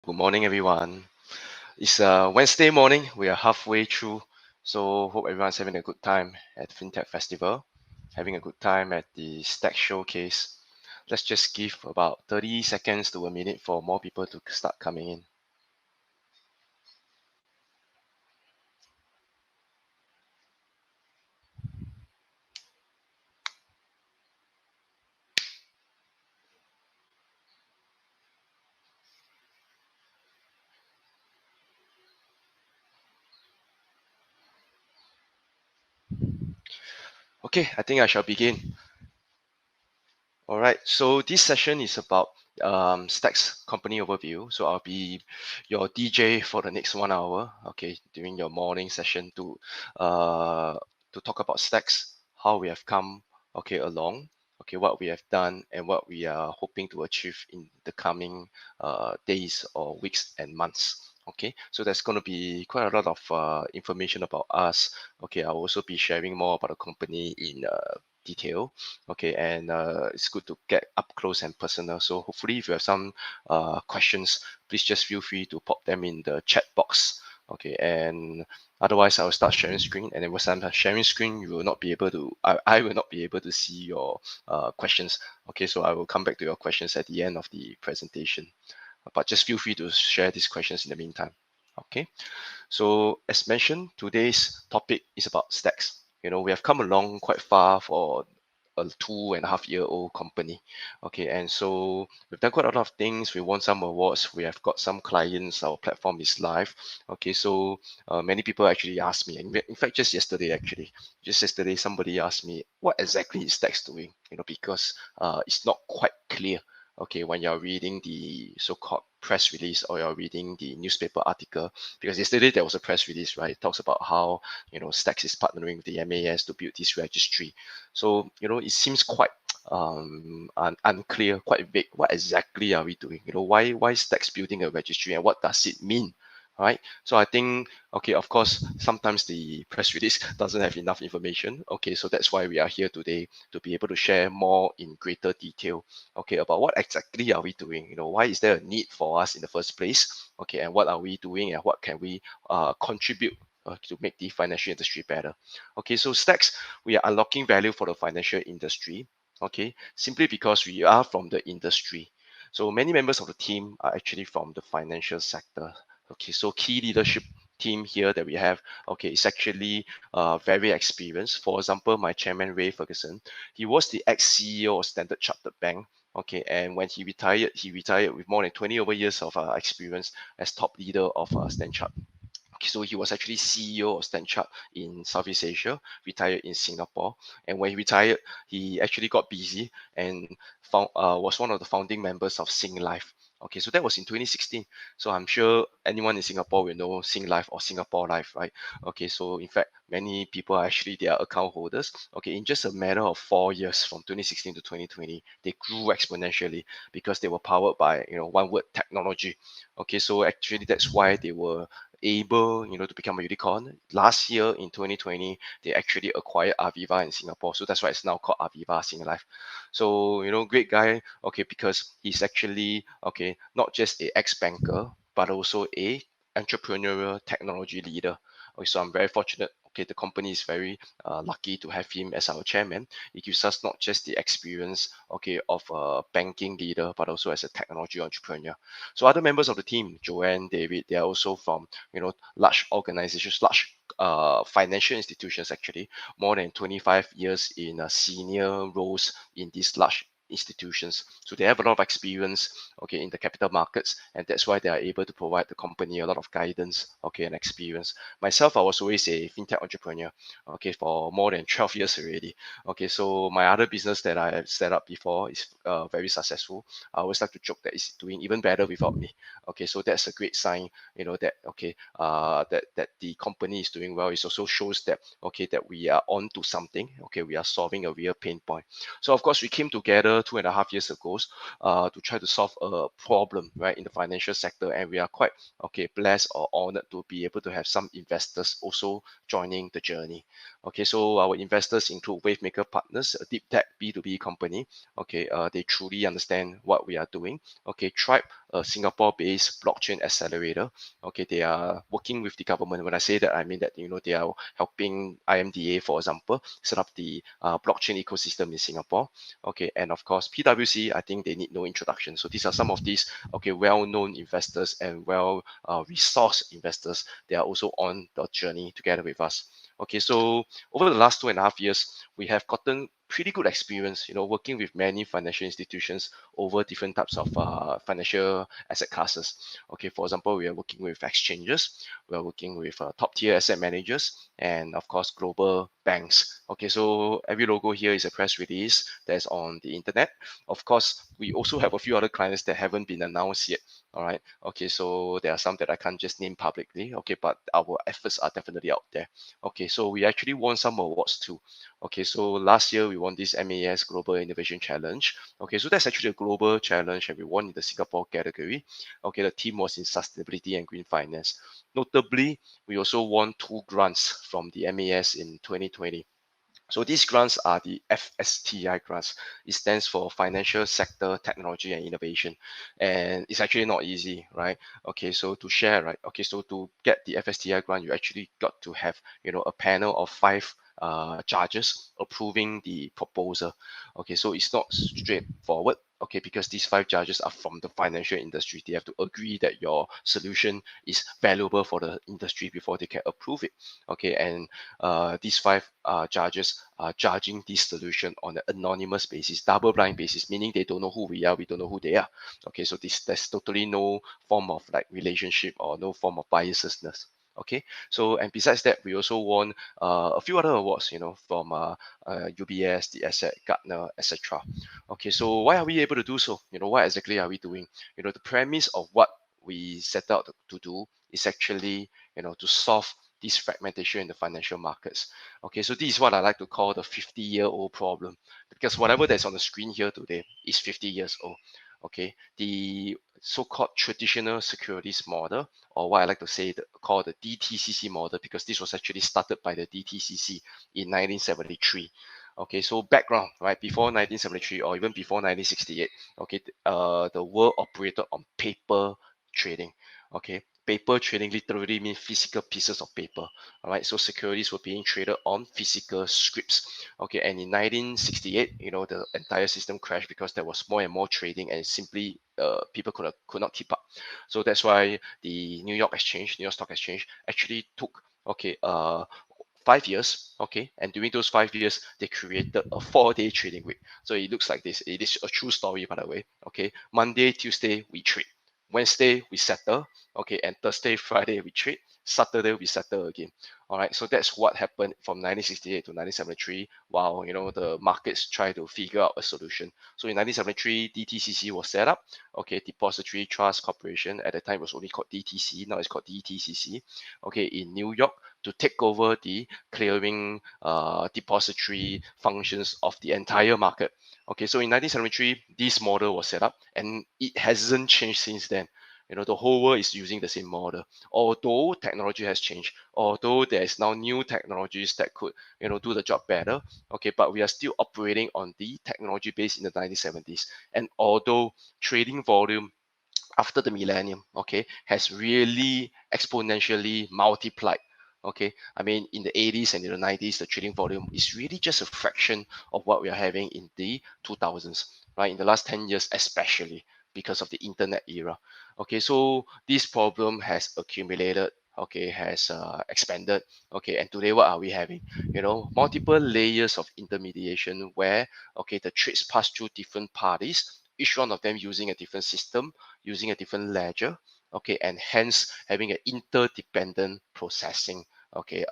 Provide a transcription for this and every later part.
Good morning, everyone. It's Wednesday morning. We are halfway through. So hope everyone's having a good time at FinTech Festival, having a good time at the STACS Showcase. Let's just give about 30 seconds to a minute for more people to start coming in. Okay, I think I shall begin. All right, so this session is about Stacks company overview. So I'll be your DJ for the next 1 hour, okay, during your morning session to talk about Stacks, how we have come, okay, along, okay, what we have done, and what we are hoping to achieve in the coming days or weeks and months. Okay, so there's going to be quite a lot of information about us. Okay, I'll also be sharing more about the company in detail. Okay, and it's good to get up close and personal. So hopefully, if you have some questions, please just feel free to pop them in the chat box. Okay, and otherwise, I will start sharing screen, and then once I'm sharing screen, you will not be able to. I will not be able to see your questions. Okay, so I will come back to your questions at the end of the presentation. But just feel free to share these questions in the meantime. Okay, so as mentioned, today's topic is about stacks. We have come along quite far for a 2.5-year-old company. Okay, and so we've done quite a lot of things. We won some awards. We have got some clients. Our platform is live. Okay, so many people actually asked me. In fact, just yesterday, somebody asked me what exactly is Stacks doing. Because it's not quite clear. Okay, when you're reading the so-called press release or you're reading the newspaper article, because yesterday there was a press release, right? It talks about how Stacks is partnering with the MAS to build this registry. So it seems quite unclear, quite vague. What exactly are we doing? Why Stacks building a registry and what does it mean? Right. So I think, okay, of course, sometimes the press release doesn't have enough information. Okay, so that's why we are here today to be able to share more in greater detail, okay, about what exactly are we doing? Why is there a need for us in the first place? Okay, and what are we doing and what can we contribute to make the financial industry better? Okay, so Stacks, we are unlocking value for the financial industry. Okay, simply because we are from the industry. So many members of the team are actually from the financial sector. Okay, so key leadership team here that we have, okay, is actually very experienced. For example, my chairman Ray Ferguson, he was the ex-CEO of Standard Chartered Bank. Okay, and when he retired with more than 20 over years of experience as top leader of Standard Chartered. So he was actually CEO of Stanchart in Southeast Asia, retired in Singapore. And when he retired, he actually got busy and was one of the founding members of Sing Life. Okay, so that was in 2016. So I'm sure anyone in Singapore will know Sing Life or Singapore Life, right? Okay, so in fact, many people are actually their account holders. Okay, in just a matter of 4 years, from 2016 to 2020, they grew exponentially because they were powered by one word, technology. Okay, so actually that's why they were able, to become a unicorn. Last year in 2020, they actually acquired Aviva in Singapore. So that's why it's now called Aviva Singlife. So, great guy, okay, because he's actually, okay, not just a ex-banker, but also a entrepreneurial technology leader. Okay, so I'm very fortunate. Okay, the company is very lucky to have him as our chairman. It gives us not just the experience, okay, of a banking leader, but also as a technology entrepreneur. So other members of the team, Joanne, David, they are also from large organizations, large financial institutions, actually more than 25 years in senior roles in these large institutions. So they have a lot of experience, okay, in the capital markets, and that's why they are able to provide the company a lot of guidance, okay, and experience. Myself, I was always a fintech entrepreneur, okay, for more than 12 years already. Okay, so my other business that I have set up before is very successful. I always like to joke that it's doing even better without me. Okay, so that's a great sign, that okay, that the company is doing well. It also shows that okay, that we are on to something. Okay, we are solving a real pain point. So of course, we came together 2.5 years ago to try to solve a problem, right, in the financial sector, and we are quite okay blessed or honored to be able to have some investors also joining the journey. Okay, so our investors include Wavemaker Partners, a deep tech B2B company. Okay, they truly understand what we are doing. Okay, Tribe, a Singapore-based blockchain accelerator. Okay, they are working with the government. When I say that, I mean that they are helping IMDA, for example, set up the blockchain ecosystem in Singapore. Okay, and of course PwC, I think they need no introduction. So these are some of these well-known investors and resourced investors. They are also on the journey together with us. Okay, so over the last 2.5 years, we have gotten pretty good experience, working with many financial institutions over different types of financial asset classes. Okay, for example, we are working with exchanges, we are working with top tier asset managers, and of course, global banks. Okay, so every logo here is a press release that's on the internet. Of course, we also have a few other clients that haven't been announced yet. All right. Okay, so there are some that I can't just name publicly. Okay, but our efforts are definitely out there. Okay, so we actually won some awards too. Okay, so last year we won this MAS Global Innovation Challenge. Okay, so that's actually a global challenge and we won in the Singapore category. Okay, the team was in sustainability and green finance. Notably, we also won 2 grants from the MAS in 2020. So these grants are the FSTI grants. It stands for Financial Sector Technology and Innovation. And it's actually not easy, right? Okay, so to share, right? Okay, so to get the FSTI grant, you actually got to have, a panel of 5 judges approving the proposal. Okay, so it's not straightforward. Okay, because these 5 judges are from the financial industry. They have to agree that your solution is valuable for the industry before they can approve it. Okay, and these 5 judges are judging this solution on an anonymous basis, double-blind basis, meaning they don't know who we are, we don't know who they are. Okay, so there's totally no form of like relationship or no form of biasness. Okay, so and besides that, we also won a few other awards, from UBS, the Asset, Gartner, etc. Okay, so why are we able to do so? What exactly are we doing? The premise of what we set out to do is actually, to solve this fragmentation in the financial markets. Okay, so this is what I like to call the 50-year-old problem, because whatever that's on the screen here today is 50 years old. Okay, the so-called traditional securities model, or what I like to say, called the DTCC model, because this was actually started by the DTCC in 1973. Okay, so background, right? Before 1973 or even before 1968, okay, the world operated on paper trading. Okay, paper trading literally means physical pieces of paper. All right, so securities were being traded on physical scripts. Okay, and in 1968, the entire system crashed because there was more and more trading, and simply people could not keep up. So that's why the New York Stock Exchange, actually took 5 years. Okay, and during those 5 years, they created a 4-day trading week. So it looks like this. It is a true story, by the way. Okay, Monday, Tuesday we trade. Wednesday we settle. Okay, and Thursday, Friday we trade. Saturday we settle again. All right, so that's what happened from 1968 to 1973, while the markets try to figure out a solution. So in 1973, DTCC was set up. Okay, Depository Trust Corporation. At the time it was only called DTC. Now it's called DTCC. Okay, in New York, to take over the clearing depository functions of the entire market. Okay, so in 1973, this model was set up, and it hasn't changed since then. The whole world is using the same model. Although technology has changed, although there is now new technologies that could, do the job better. Okay, but we are still operating on the technology base in the 1970s. And although trading volume after the millennium, okay, has really exponentially multiplied. Okay, I mean, in the 80s and in the 90s, the trading volume is really just a fraction of what we are having in the 2000s, right? In the last 10 years, especially because of the internet era. Okay, so this problem has accumulated, okay, has expanded. Okay, and today what are we having? Multiple layers of intermediation where, okay, the trades pass through different parties, each one of them using a different system, using a different ledger, okay, and hence having an interdependent processing, okay,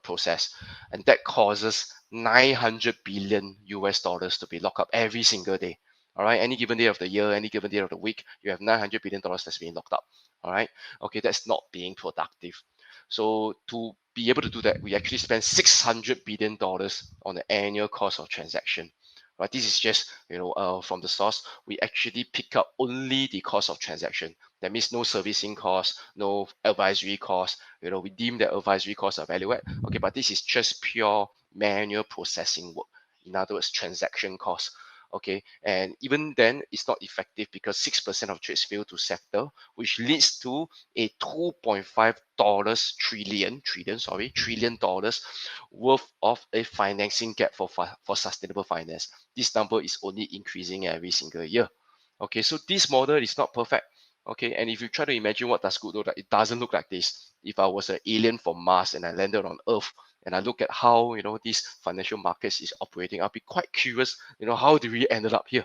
process, and that causes 900 billion US dollars to be locked up every single day. All right, any given day of the year, any given day of the week, you have 900 billion dollars that's being locked up. All right, okay, that's not being productive. So to be able to do that, we actually spend 600 billion dollars on the annual cost of transaction. Right, this is just from the source. We actually pick up only the cost of transaction. That means no servicing cost, no advisory cost. We deem that advisory costs are value add. Okay, but this is just pure manual processing work. In other words, transaction cost. Okay, and even then it's not effective because 6% of trades fail to settle, which leads to a $2.5 trillion worth of a financing gap for sustainable finance. This number is only increasing every single year. Okay, so this model is not perfect. Okay, and if you try to imagine what does good look like, it doesn't look like this. If I was an alien from Mars and I landed on Earth and I look at how these financial markets is operating, I'll be quite curious. How did we ended up here?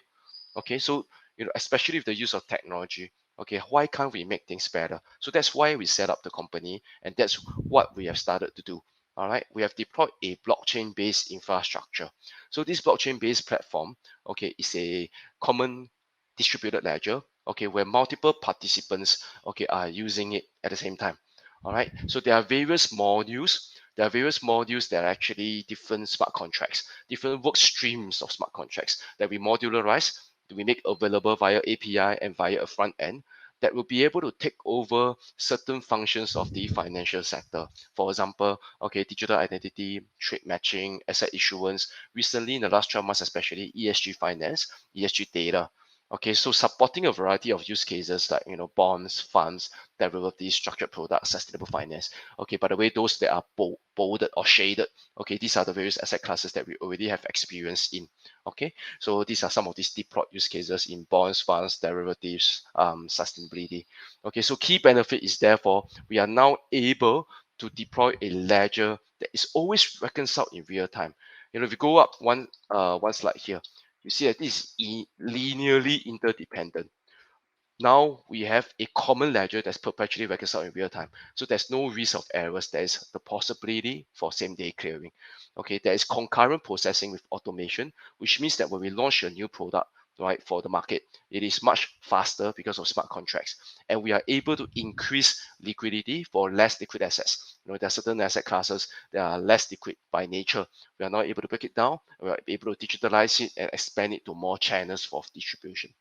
Okay, so especially with the use of technology. Okay, why can't we make things better? So that's why we set up the company, and that's what we have started to do. All right, we have deployed a blockchain-based infrastructure. So this blockchain-based platform, okay, is a common distributed ledger, okay, where multiple participants, okay, are using it at the same time. All right, so there are various modules. There are various modules that are actually different smart contracts, different work streams of smart contracts that we modularize, we make available via API and via a front end that will be able to take over certain functions of the financial sector. For example, okay, digital identity, trade matching, asset issuance. Recently, in the last 12 months, especially ESG finance, ESG data. Okay, so supporting a variety of use cases like bonds, funds, derivatives, structured products, sustainable finance. Okay, by the way, those that are bolded or shaded, okay, these are the various asset classes that we already have experience in. Okay, so these are some of these deployed use cases in bonds, funds, derivatives, sustainability. Okay, so key benefit is therefore we are now able to deploy a ledger that is always reconciled in real time. If you go up one slide here, you see that this is linearly interdependent. Now we have a common ledger that's perpetually reconciled in real time. So there's no risk of errors. There is the possibility for same day clearing. Okay, there is concurrent processing with automation, which means that when we launch a new product, right, for the market, it is much faster because of smart contracts. And we are able to increase liquidity for less liquid assets. There are certain asset classes that are less liquid by nature. We are now able to break it down. We are able to digitalize it and expand it to more channels for distribution.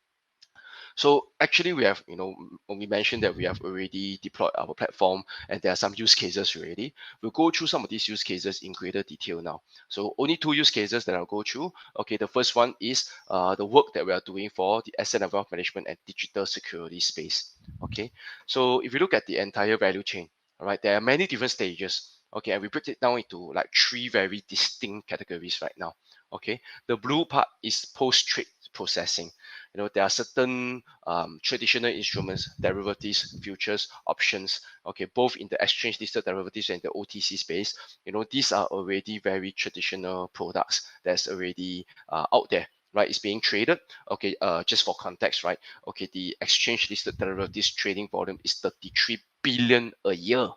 So actually, we have, when we mentioned that we have already deployed our platform and there are some use cases already, we'll go through some of these use cases in greater detail now. So only two use cases that I'll go through. Okay, the first one is the work that we are doing for the asset and wealth management and digital security space. Okay, so if you look at the entire value chain, all right, there are many different stages. Okay, and we break it down into like three very distinct categories right now. Okay, the blue part is post-trade processing. There are certain traditional instruments, derivatives, futures, options, okay, both in the exchange listed derivatives and the OTC space. These are already very traditional products that's already out there, right? It's being traded. Okay, just for context, right? Okay, the exchange listed derivatives trading volume is 33 billion a year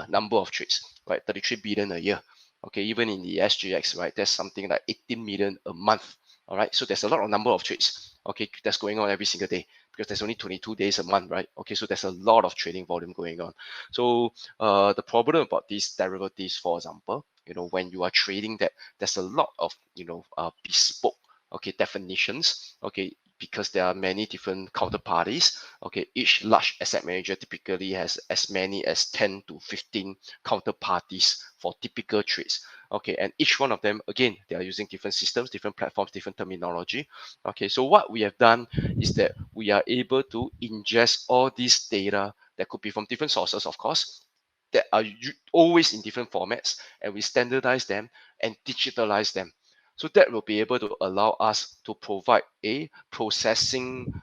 number of trades, right? 33 billion a year. Okay, even in the SGX, right, there's something like 18 million a month. All right, so there's a lot of number of trades, okay, that's going on every single day because there's only 22 days a month, right? Okay, so there's a lot of trading volume going on. So the problem about these derivatives, for example, when you are trading that, there's a lot of bespoke, okay, definitions, okay, because there are many different counterparties. Okay, each large asset manager typically has as many as 10 to 15 counterparties for typical trades. Okay, and each one of them, again, they are using different systems, different platforms, different terminology. Okay, so what we have done is that we are able to ingest all this data that could be from different sources, of course, that are always in different formats, and we standardize them and digitalize them. So that will be able to allow us to provide a processing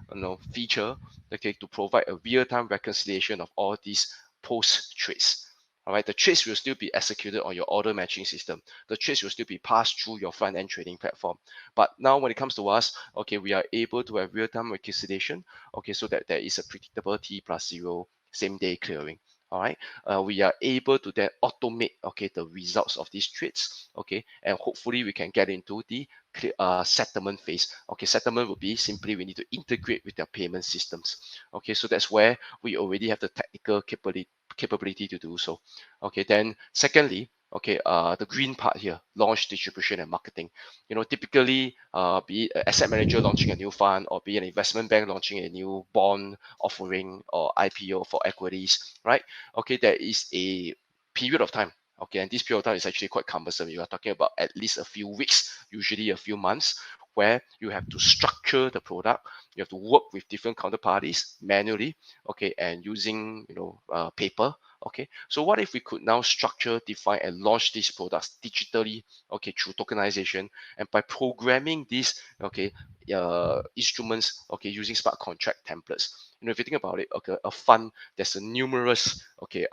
feature, okay, to provide a real-time reconciliation of all these post trades. All right, the trades will still be executed on your order matching system. The trades will still be passed through your front-end trading platform. But now when it comes to us, okay, we are able to have real-time reconciliation, okay, so that there is a predictable T+0 same-day clearing. All right, we are able to then automate, okay, the results of these trades, okay, and hopefully we can get into the settlement phase. Okay, settlement will be simply we need to integrate with their payment systems. Okay, so that's where we already have the technical capability to do so. Okay, then secondly, okay, the green part here, launch, distribution, and marketing. Typically, be it an asset manager launching a new fund, or be an investment bank launching a new bond offering or IPO for equities, right? Okay, there is a period of time. Okay, and this period of time is actually quite cumbersome. You are talking about at least a few weeks, usually a few months, where you have to structure the product, you have to work with different counterparties manually, okay, and using paper. Okay, so what if we could now structure, define, and launch these products digitally, okay, through tokenization, and by programming these, okay, instruments, okay, using smart contract templates. If you think about it, okay, a fund, there's a numerous, okay,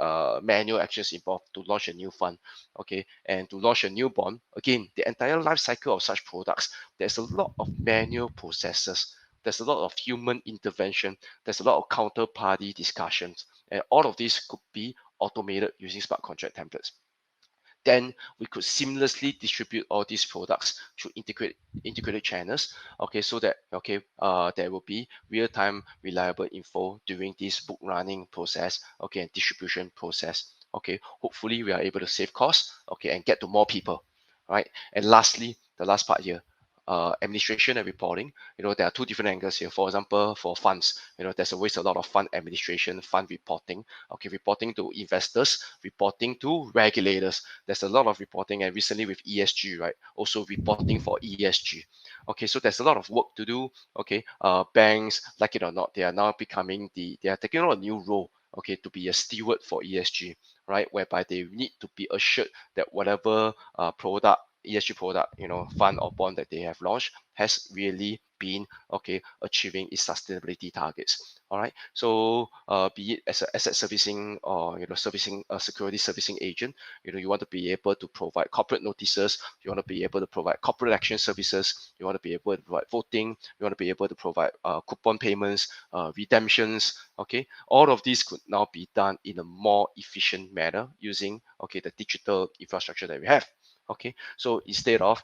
manual actions involved to launch a new fund, okay, and to launch a new bond. Again, the entire life cycle of such products, there's a lot of manual processes. There's a lot of human intervention. There's a lot of counterparty discussions, and all of this could be automated using smart contract templates. Then we could seamlessly distribute all these products through integrated channels, okay, so that, okay, there will be real-time reliable info during this book running process, okay, and distribution process. Okay, hopefully we are able to save costs, okay, and get to more people, right? And lastly, the last part here, administration and reporting. There are two different angles here. For example, for funds, there's always a lot of fund administration, fund reporting, okay, reporting to investors, reporting to regulators. There's a lot of reporting, and recently with ESG, right, also reporting for ESG. Okay, so there's a lot of work to do. Okay, banks, like it or not, they are now they are taking on a new role, okay, to be a steward for ESG, right, whereby they need to be assured that whatever product, ESG product, fund or bond that they have launched has really been, okay, achieving its sustainability targets. All right. So be it as an asset servicing or servicing a security servicing agent, you want to be able to provide corporate notices, you want to be able to provide corporate action services, you want to be able to provide voting, you want to be able to provide coupon payments, redemptions. Okay, all of these could now be done in a more efficient manner using, okay, the digital infrastructure that we have. Okay, so instead of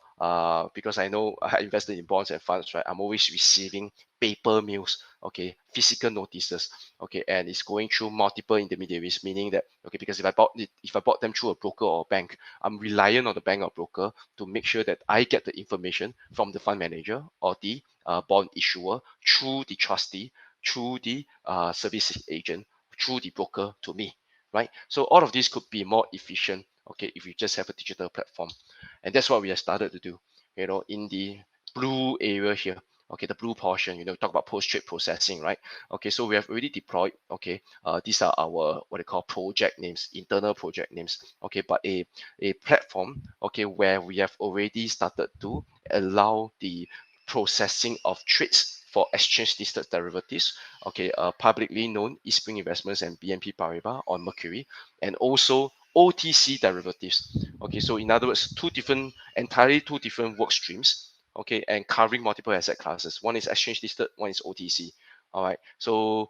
because I know I invested in bonds and funds, right, I'm always receiving paper mails, okay, physical notices, okay, and it's going through multiple intermediaries, meaning that, okay, because if I bought them through a broker or a bank, I'm reliant on the bank or broker to make sure that I get the information from the fund manager or the bond issuer through the trustee, through the service agent, through the broker to me, right? So all of this could be more efficient, okay, if you just have a digital platform. And that's what we have started to do, in the blue area here. Okay, the blue portion, talk about post-trade processing, right? Okay, so we have already deployed, okay, these are our, what they call project names, internal project names, okay, but a platform, okay, where we have already started to allow the processing of trades for exchange-listed derivatives, okay, publicly known Eastspring Investments and BNP Paribas on Mercury, and also OTC derivatives. Okay, so in other words, entirely two different work streams, okay, and covering multiple asset classes. One is exchange listed, one is OTC. All right, so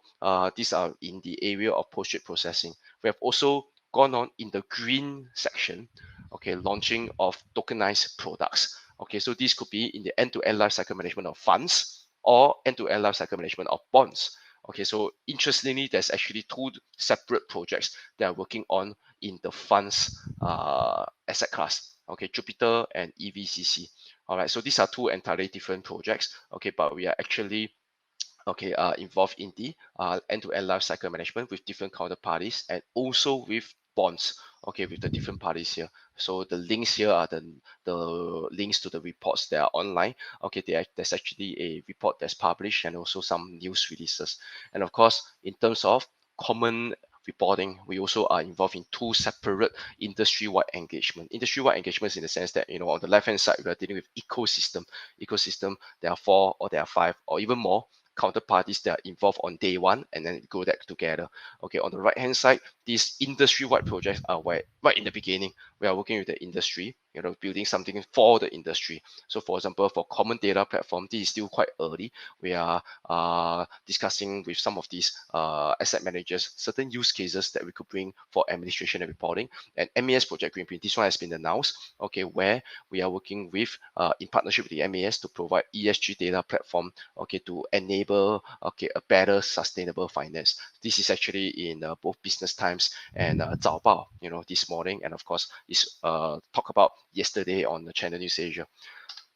these are in the area of post-trade processing. We have also gone on in the green section, okay, launching of tokenized products. Okay, so this could be in the end-to-end life cycle management of funds or end-to-end life cycle management of bonds. Okay, so interestingly, there's actually two separate projects that are working on in the funds asset class. Okay, Jupiter and EVCC. All right, so these are two entirely different projects. Okay, but we are actually, okay, involved in the end-to-end life cycle management with different counterparties and also with bonds, okay, with the different parties here. So the links here are the links to the reports that are online. Okay, there's actually a report that's published and also some news releases. And of course, in terms of common reporting, we also are involved in two separate industry-wide engagement. Industry-wide engagements in the sense that, on the left-hand side, we are dealing with ecosystem. There are 4 or there are 5 or even more counterparties that are involved on day one, and then go that together. Okay, on the right hand side, these industry-wide projects are right in the beginning. We are working with the industry, building something for the industry. So for example, for common data platform, this is still quite early. We are discussing with some of these asset managers certain use cases that we could bring for administration and reporting. And MES Project Greenprint, this one has been announced, okay, where we are working with in partnership with the MES to provide ESG data platform, okay, to enable, okay, a better sustainable finance. This is actually in both Business Times and Zhao Bao, this morning, and of course is talked about yesterday on the Channel News Asia.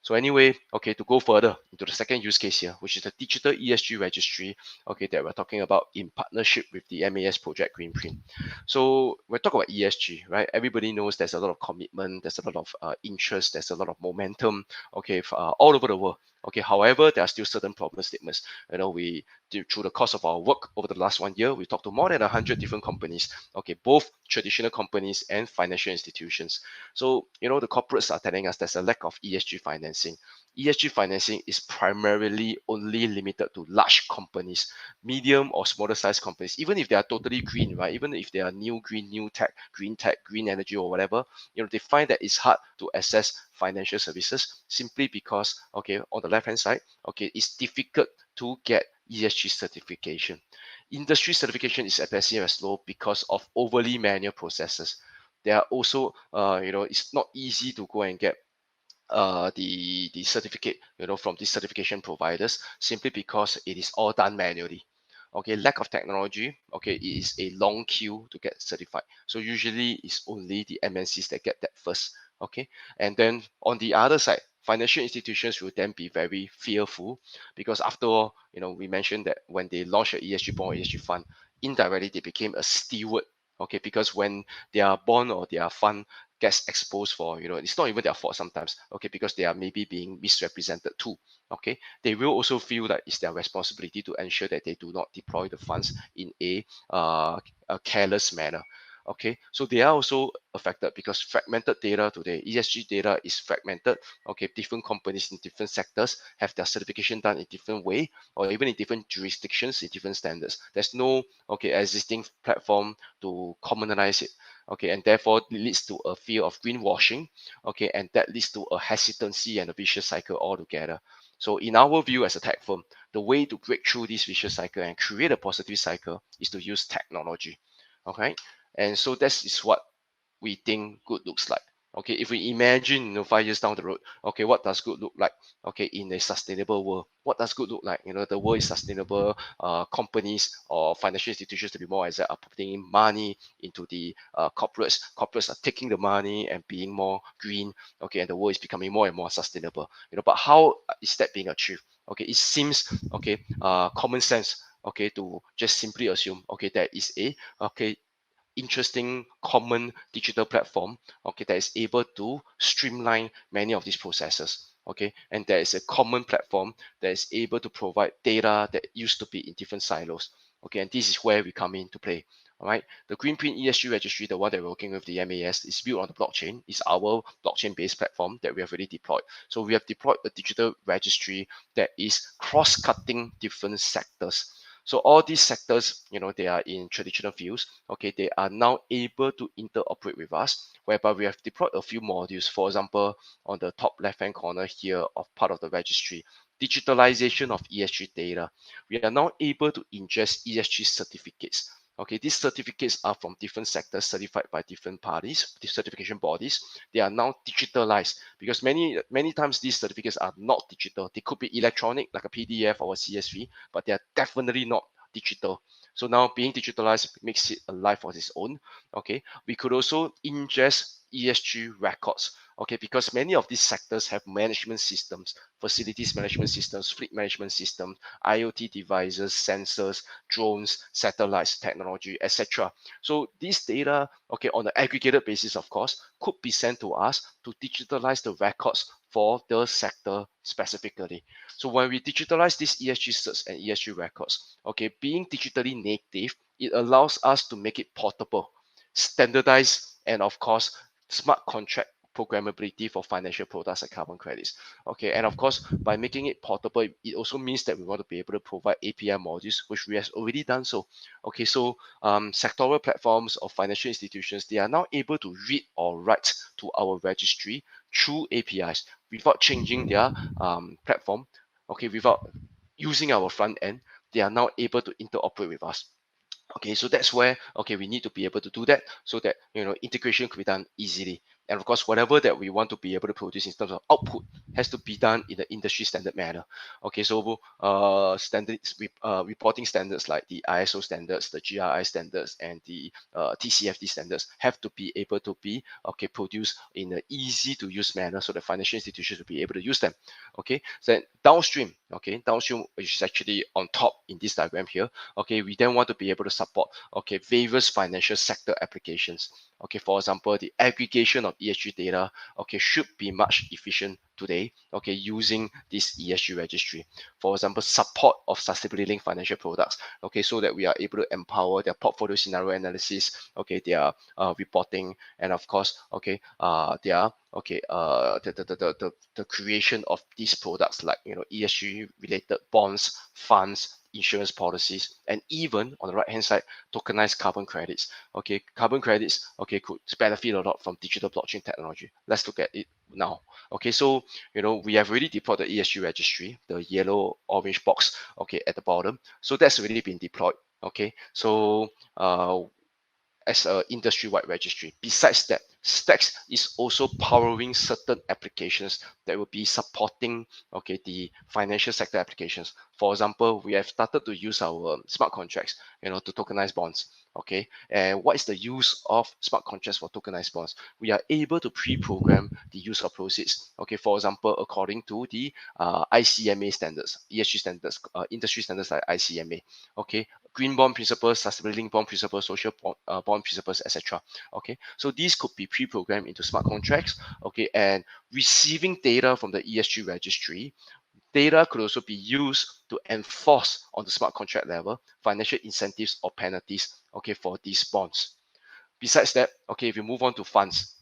So anyway, okay, to go further into the second use case here, which is the digital ESG registry, okay, that we're talking about in partnership with the MAS Project Greenprint. So we're talking about ESG, right? Everybody knows there's a lot of commitment, there's a lot of interest, there's a lot of momentum, okay, all over the world. Okay, however, there are still certain problem statements. We through the course of our work over the last 1 year, we talked to more than 100 different companies. Okay, both traditional companies and financial institutions. So the corporates are telling us there's a lack of ESG financing. ESG financing is primarily only limited to large companies, medium or smaller size companies, even if they are totally green, right? Even if they are new green, new tech, green energy or whatever, they find that it's hard to access financial services simply because, okay, on the left hand side, okay, it's difficult to get ESG certification. Industry certification is at best as low because of overly manual processes. There are also, it's not easy to go and get the certificate from these certification providers simply because it is all done manually. Okay, lack of technology. Okay, it is a long queue to get certified. So usually it's only the MNCs that get that first. Okay, and then on the other side, financial institutions will then be very fearful because after all, we mentioned that when they launch a ESG bond or ESG fund, indirectly they became a steward. Okay, because when their bond or their fund gets exposed for, it's not even their fault sometimes, okay, because they are maybe being misrepresented too, okay, they will also feel that it's their responsibility to ensure that they do not deploy the funds in a careless manner. Okay, so they are also affected because fragmented data today, ESG data is fragmented. Okay, different companies in different sectors have their certification done in different way, or even in different jurisdictions in different standards. There's no existing platform to commonize it. Okay, and therefore it leads to a fear of greenwashing. Okay, and that leads to a hesitancy and a vicious cycle altogether. So in our view as a tech firm, the way to break through this vicious cycle and create a positive cycle is to use technology. Okay, and so that is what we think good looks like. Okay, if we imagine 5 years down the road, okay, what does good look like? Okay, in a sustainable world, what does good look like? The world is sustainable. Companies or financial institutions, to be more exact, are putting in money into the corporates. Corporates are taking the money and being more green. Okay, and the world is becoming more and more sustainable. But how is that being achieved? Okay, it seems common sense. Okay, to just simply assume there is a interesting common digital platform that is able to streamline many of these processes, and there is a common platform that is able to provide data that used to be in different silos, and this is where we come into play. All right, the Greenprint ESG Registry, the one that we're working with, the MAS, is built on the blockchain. It's our blockchain-based platform that we have already deployed. So we have deployed a digital registry that is cross-cutting different sectors. So all these sectors, they are in traditional fields. Okay, they are now able to interoperate with us, whereby we have deployed a few modules. For example, on the top left-hand corner here of part of the registry, digitalization of ESG data. We are now able to ingest ESG certificates. Okay, these certificates are from different sectors certified by different parties, the certification bodies. They are now digitalized because many times these certificates are not digital. They could be electronic, like a PDF or a CSV, but they are definitely not digital. So now being digitalized makes it a life of its own. Okay, we could also ingest ESG records. Okay, because many of these sectors have management systems, facilities management systems, fleet management systems, IoT devices, sensors, drones, satellites, technology, etc. So this data, on an aggregated basis, of course, could be sent to us to digitalize the records for the sector specifically. So when we digitalize these ESG certs and ESG records, being digitally native, it allows us to make it portable, standardized, and of course, smart contract programmability for financial products like carbon credits. Okay, and of course, by making it portable, it also means that we want to be able to provide API modules, which we have already done so. Okay, so sectoral platforms or financial institutions, they are now able to read or write to our registry through APIs without changing their platform. Okay, without using our front end, they are now able to interoperate with us. Okay, so that's where we need to be able to do that so that integration could be done easily. And of course, whatever that we want to be able to produce in terms of output has to be done in the industry standard manner. Okay, so standards, reporting standards like the ISO standards, the GRI standards, and the TCFD standards have to be able to be produced in an easy to use manner so the financial institutions will be able to use them. Okay, so then downstream, which is actually on top in this diagram here. Okay, we then want to be able to support various financial sector applications. Okay, for example, the aggregation of ESG data, okay, should be much efficient today, okay, using this ESG registry. For example, support of sustainability linked financial products, okay, so that we are able to empower their portfolio scenario analysis, okay, their reporting, and of course, okay, their the creation of these products like ESG related bonds, funds, insurance policies, and even on the right hand side, tokenized carbon credits. Okay, carbon credits, okay, could benefit a lot from digital blockchain technology. Let's look at it now. Okay, so we have already deployed the ESG registry, the yellow orange box, okay, at the bottom. So that's already been deployed. Okay, so as an industry-wide registry. Besides that, STACS is also powering certain applications that will be supporting, okay, the financial sector applications. For example, we have started to use our smart contracts, to tokenize bonds. Okay, and what is the use of smart contracts for tokenized bonds? We are able to pre-program the use of proceeds. Okay, for example, according to the ICMA standards, ESG standards, industry standards like ICMA. Okay, green bond principles, sustainability linked bond principles, social bond principles, etc. Okay, so these could be pre-programmed into smart contracts. Okay, and receiving data from the ESG registry, data could also be used to enforce on the smart contract level financial incentives or penalties. Okay, for these bonds. Besides that, okay, if you move on to funds,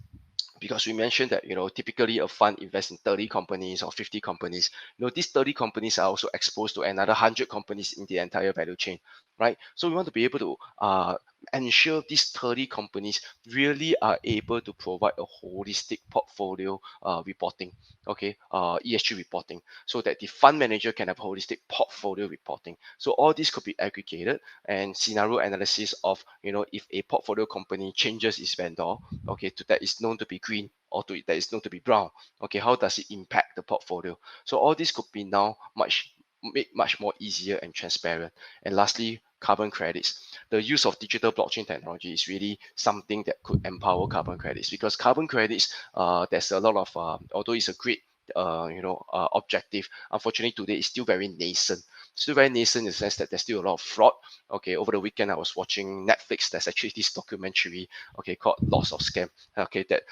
because we mentioned that typically a fund invests in 30 companies or 50 companies. These 30 companies are also exposed to another 100 companies in the entire value chain, right? So we want to be able to ensure these 30 companies really are able to provide a holistic portfolio reporting, okay, ESG reporting, so that the fund manager can have holistic portfolio reporting. So all this could be aggregated, and scenario analysis of if a portfolio company changes its vendor, okay, to that is known to be green, or to that is known to be brown, okay, how does it impact the portfolio? So all this could be now made much more easier and transparent. And lastly, carbon credits. The use of digital blockchain technology is really something that could empower carbon credits, because carbon credits, there's a lot of although it's a great objective, unfortunately today it's still very nascent. Still very nascent in the sense that there's still a lot of fraud. Okay, over the weekend I was watching Netflix. There's actually this documentary, okay, called Lots of Scam. Okay, that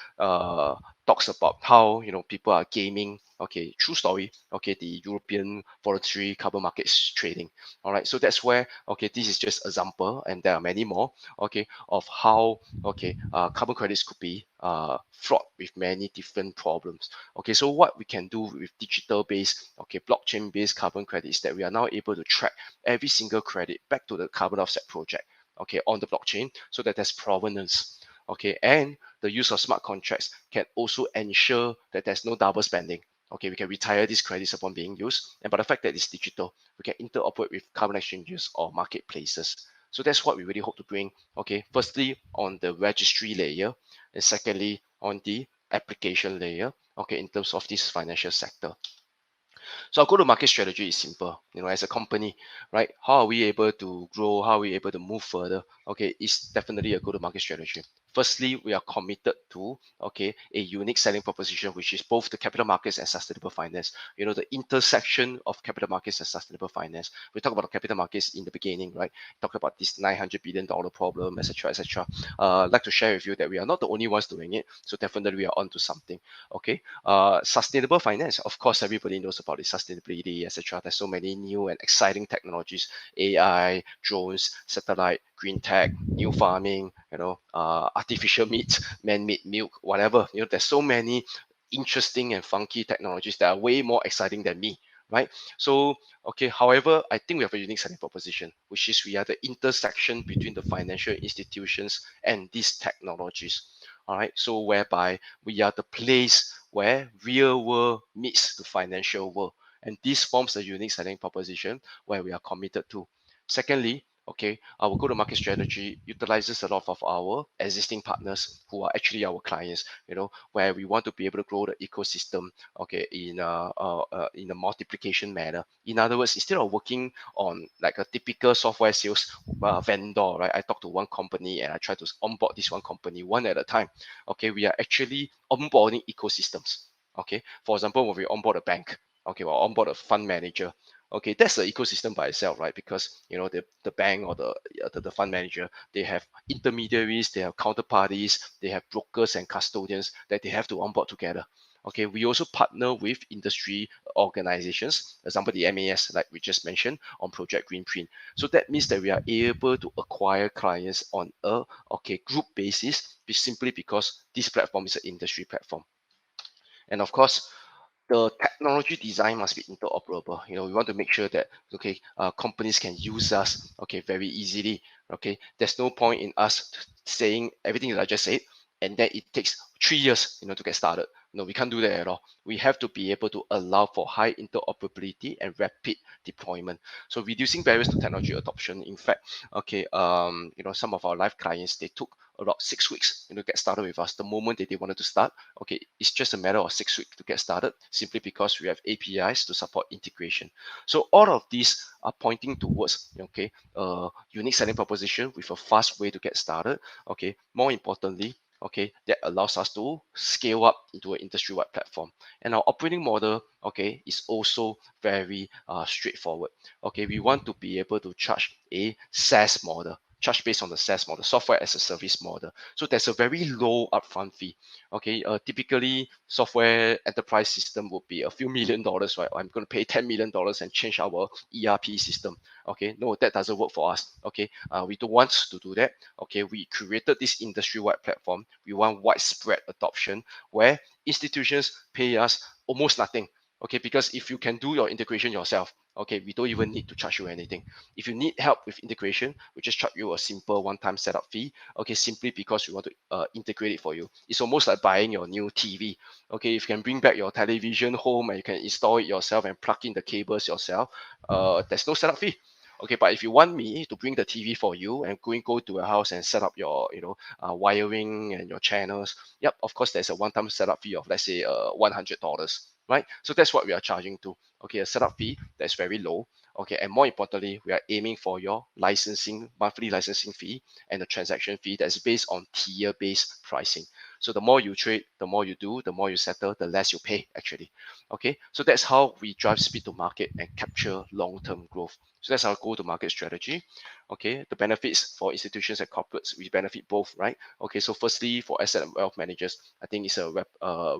talks about how people are gaming. Okay, true story. Okay, the European voluntary carbon markets trading. All right, so that's where, okay, this is just example, and there are many more. Okay, of how, okay, carbon credits could be fraught with many different problems. Okay, so what we can do with digital based, okay, blockchain based carbon credits, that we are now able to track every single credit back to the carbon offset project, okay, on the blockchain, so that there's provenance. Okay, and the use of smart contracts can also ensure that there's no double spending. Okay, we can retire these credits upon being used, and by the fact that it's digital, we can interoperate with carbon exchanges or marketplaces. So that's what we really hope to bring. Okay, firstly on the registry layer, and secondly on the application layer, okay, in terms of this financial sector. So our go-to-market strategy is simple. As a company, right? How are we able to grow? How are we able to move further? Okay, it's definitely a go-to-market strategy. Firstly, we are committed to, okay, a unique selling proposition, which is both the capital markets and sustainable finance. The intersection of capital markets and sustainable finance. We talk about capital markets in the beginning, right? Talk about this $900 billion problem, etc., etc. I'd like to share with you that we are not the only ones doing it. So definitely we are onto something. Okay. Sustainable finance, of course, everybody knows about it, sustainability, etc. There's so many new and exciting technologies: AI, drones, satellite, green tech, new farming, artificial meat, man-made milk, whatever. There's so many interesting and funky technologies that are way more exciting than me, right? So, okay, however, I think we have a unique selling proposition, which is we are the intersection between the financial institutions and these technologies. All right, so whereby we are the place where real world meets the financial world, and this forms a unique selling proposition where we are committed to. Secondly, okay, our go-to-market strategy utilizes a lot of our existing partners who are actually our clients, where we want to be able to grow the ecosystem, okay, in a multiplication manner. In other words, instead of working on like a typical software sales vendor, right? I talk to one company and I try to onboard this one company one at a time. Okay, we are actually onboarding ecosystems. Okay, for example, when we onboard a bank, okay, or onboard a fund manager, Okay, that's the ecosystem by itself, right? Because you know the bank or the fund manager, they have intermediaries, they have counterparties, they have brokers and custodians that they have to onboard together. Okay, we also partner with industry organizations, for example, the MAS, like we just mentioned, on Project Greenprint. So that means that we are able to acquire clients on a group basis, simply because this platform is an industry platform. And of course, the technology design must be interoperable. You know, we want to make sure that companies can use us very easily. Okay, there's no point in us saying everything that I just said, and then it takes 3 years, to get started. No, we can't do that at all. We have to be able to allow for high interoperability and rapid deployment. So reducing barriers to technology adoption. In fact, some of our live clients, they took about 6 weeks, get started with us. The moment that they wanted to start, okay, it's just a matter of 6 weeks to get started, simply because we have APIs to support integration. So all of these are pointing towards unique selling proposition with a fast way to get started. Okay, more importantly, that allows us to scale up into an industry-wide platform. And our operating model, is also very straightforward. Okay, we want to be able to charge a SaaS model, charge based on the SaaS model, software as a service model. So there's a very low upfront fee. Okay, typically software enterprise system would be a few $1 million, right? I'm going to pay $10 million and change our ERP system. Okay, no, that doesn't work for us. Okay, we don't want to do that. Okay, we created this industry-wide platform. We want widespread adoption where institutions pay us almost nothing. Okay, because if you can do your integration yourself, okay, we don't even need to charge you anything. If you need help with integration, we just charge you a simple one-time setup fee. Okay, simply because we want to integrate it for you. It's almost like buying your new TV. Okay, if you can bring back your television home and you can install it yourself and plug in the cables yourself, there's no setup fee. Okay, but if you want me to bring the TV for you and go to a house and set up your wiring and your channels, yep, of course there's a one-time setup fee of, let's say, $100, right? So that's what we are charging to. Okay, a setup fee that's very low. Okay, and more importantly, we are aiming for your monthly licensing fee and the transaction fee that's based on tier-based pricing. So the more you trade, the more you do, the more you settle, the less you pay actually. Okay, so that's how we drive speed to market and capture long-term growth. So that's our go-to-market strategy. Okay, the benefits for institutions and corporates, we benefit both, right? Okay, so firstly, for asset and wealth managers, I think it's a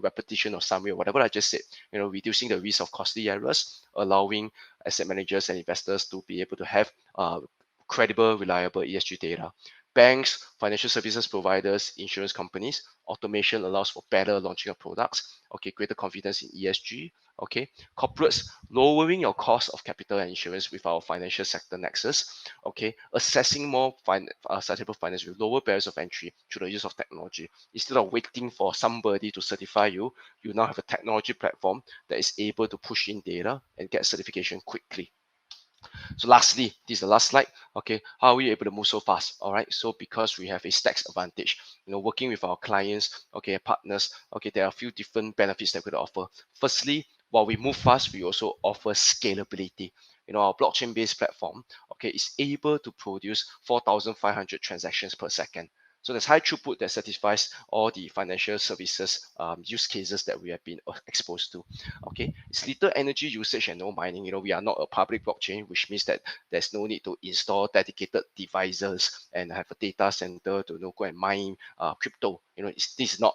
repetition or summary or whatever I just said. Reducing the risk of costly errors, allowing asset managers and investors to be able to have credible, reliable ESG data. Banks, financial services providers, insurance companies, automation allows for better launching of products. Okay, greater confidence in ESG. Okay, corporates, lowering your cost of capital and insurance with our financial sector nexus. Okay, assessing more sustainable finance with lower barriers of entry through the use of technology. Instead of waiting for somebody to certify you, you now have a technology platform that is able to push in data and get certification quickly. So lastly, this is the last slide. Okay, how are we able to move so fast? All right, so because we have a STACS advantage, working with our clients, partners, there are a few different benefits that we could offer. Firstly, while we move fast, we also offer scalability. Our blockchain-based platform, is able to produce 4,500 transactions per second. So there's high throughput that satisfies all the financial services use cases that we have been exposed to. Okay, it's little energy usage and no mining. We are not a public blockchain, which means that there's no need to install dedicated devices and have a data center to go and mine crypto. This is not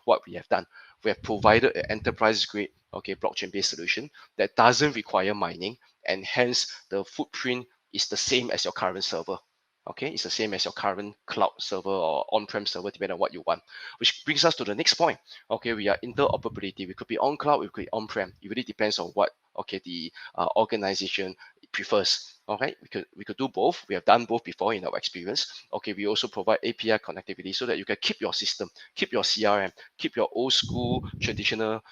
what we have done. We have provided an enterprise grade blockchain based solution that doesn't require mining, and hence the footprint is the same as your current server. Okay, it's the same as your current cloud server or on-prem server, depending on what you want. Which brings us to the next point. Okay, we are interoperability. We could be on cloud, we could be on-prem. It really depends on what the organization prefers. Okay, we could do both. We have done both before in our experience. Okay, we also provide API connectivity so that you can keep your system, keep your CRM, keep your old school traditional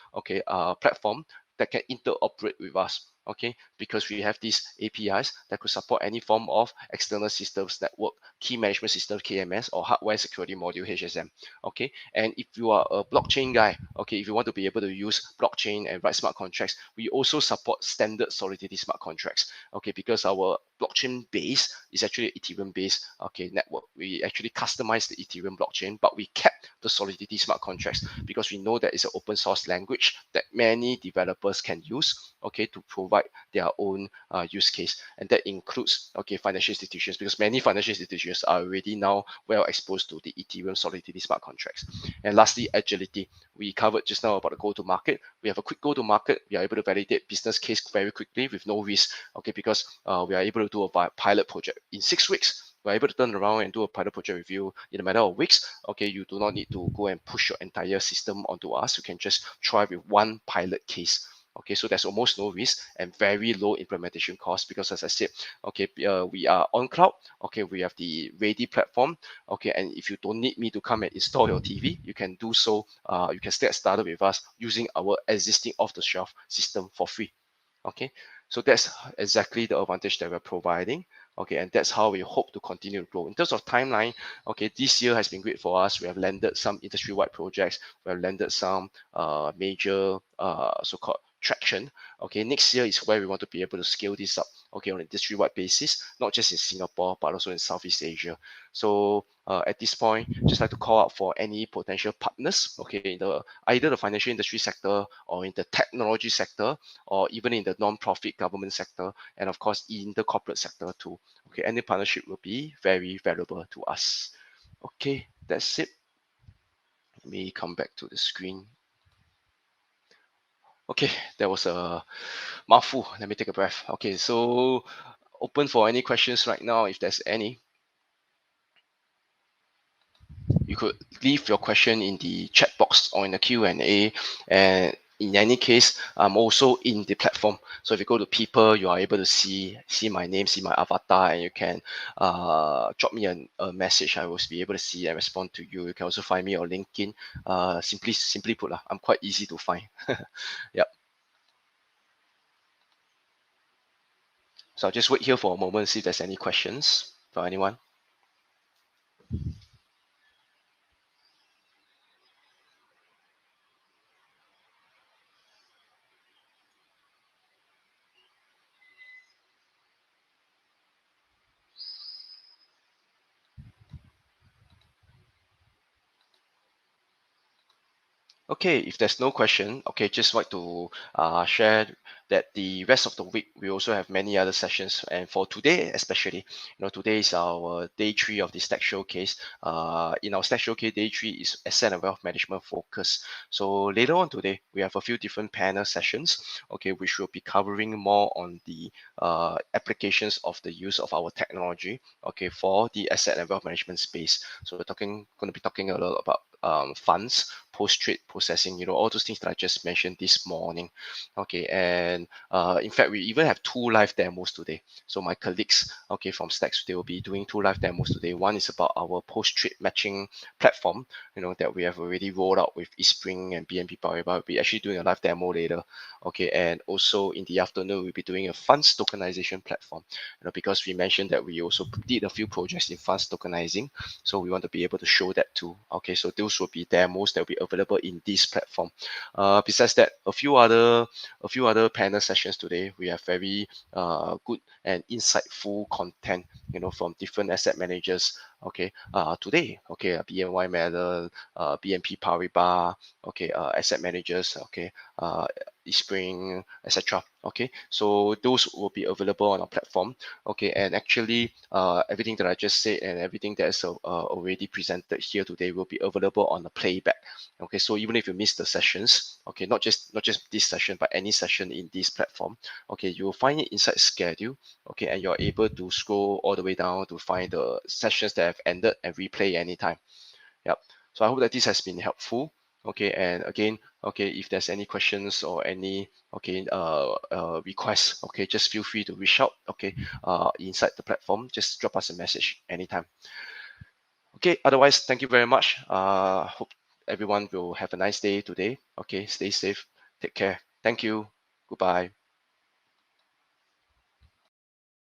platform that can interoperate with us. Okay, because we have these APIs that could support any form of external systems network, key management system, KMS, or hardware security module, HSM. Okay, and if you are a blockchain guy, if you want to be able to use blockchain and write smart contracts, we also support standard solidity smart contracts. Okay, because our blockchain base is actually Ethereum based network. We actually customize the Ethereum blockchain, but we kept the Solidity smart contracts, because we know that it's an open source language that many developers can use, okay, to provide their own use case. And that includes, okay, financial institutions, because many financial institutions are already now well exposed to the Ethereum Solidity smart contracts. And lastly, agility. We covered just now about the go-to-market. We have a quick go-to-market. We are able to validate business case very quickly with no risk, okay, because we are able to do a pilot project in 6 weeks. We're able to turn around and do a pilot project review in a matter of weeks. Okay, you do not need to go and push your entire system onto us. You can just try with one pilot case. Okay, so there's almost no risk and very low implementation cost, because as I said, okay, we are on cloud. Okay, we have the ready platform. Okay, and if you don't need me to come and install your TV, you can do so. You can get started with us using our existing off-the-shelf system for free. Okay, so that's exactly the advantage that we're providing. Okay, and that's how we hope to continue to grow. In terms of timeline, okay, this year has been great for us. We have landed some industry-wide projects. We have landed some major so-called traction. Okay, next year is where we want to be able to scale this up, okay, on an industry-wide basis, not just in Singapore, but also in Southeast Asia. So at this point, just like to call out for any potential partners, okay, in either the financial industry sector or in the technology sector, or even in the non-profit government sector, and of course in the corporate sector too. Okay, any partnership will be very valuable to us. Okay, that's it. Let me come back to the screen. Okay, that was a mouthful. Let me take a breath. Okay, so open for any questions right now, if there's any. You could leave your question in the chat box or in the Q&A. And in any case, I'm also in the platform. So if you go to people, you are able to see my name, see my avatar, and you can drop me a message. I will be able to see and respond to you. You can also find me on LinkedIn. Simply put, I'm quite easy to find. Yep. So I'll just wait here for a moment, see if there's any questions for anyone. Okay, if there's no question, okay, just like to share that the rest of the week we also have many other sessions, and for today especially, today is our day 3 of the STACS showcase. In our STACS showcase, day 3 is asset and wealth management focus. So later on today, we have a few different panel sessions, okay, which will be covering more on the applications of the use of our technology, okay, for the asset and wealth management space. So we're going to be talking a lot about funds, post-trade processing, all those things that I just mentioned this morning. Okay, and in fact, we even have 2 live demos today. So my colleagues, okay, from STACS, they will be doing 2 live demos today. One is about our post-trade matching platform, that we have already rolled out with eSpring and BNP Paribas. We'll be actually doing a live demo later. Okay, and also in the afternoon, we'll be doing a funds tokenization platform, because we mentioned that we also did a few projects in funds tokenizing. So we want to be able to show that too. Okay, so those will be demos that will be available in this platform. Besides that, a few other panel sessions today. We have very good and insightful content, from different asset managers. Okay, today, okay, BNY Mellon, BNP Paribas, okay, asset managers, okay, eSpring, etc. Okay, so those will be available on our platform. Okay, and actually, everything that I just said and everything that is already presented here today will be available on the playback. Okay, so even if you miss the sessions, okay, not just this session, but any session in this platform, okay, you will find it inside schedule. Okay, and you're able to scroll all the way down to find the sessions that have ended and replay anytime. Yep. So I hope that this has been helpful. Okay, and again, okay, if there's any questions or any requests, okay, just feel free to reach out. Okay, inside the platform, just drop us a message anytime. Okay, otherwise, thank you very much. Hope everyone will have a nice day today. Okay, stay safe, take care. Thank you. Goodbye.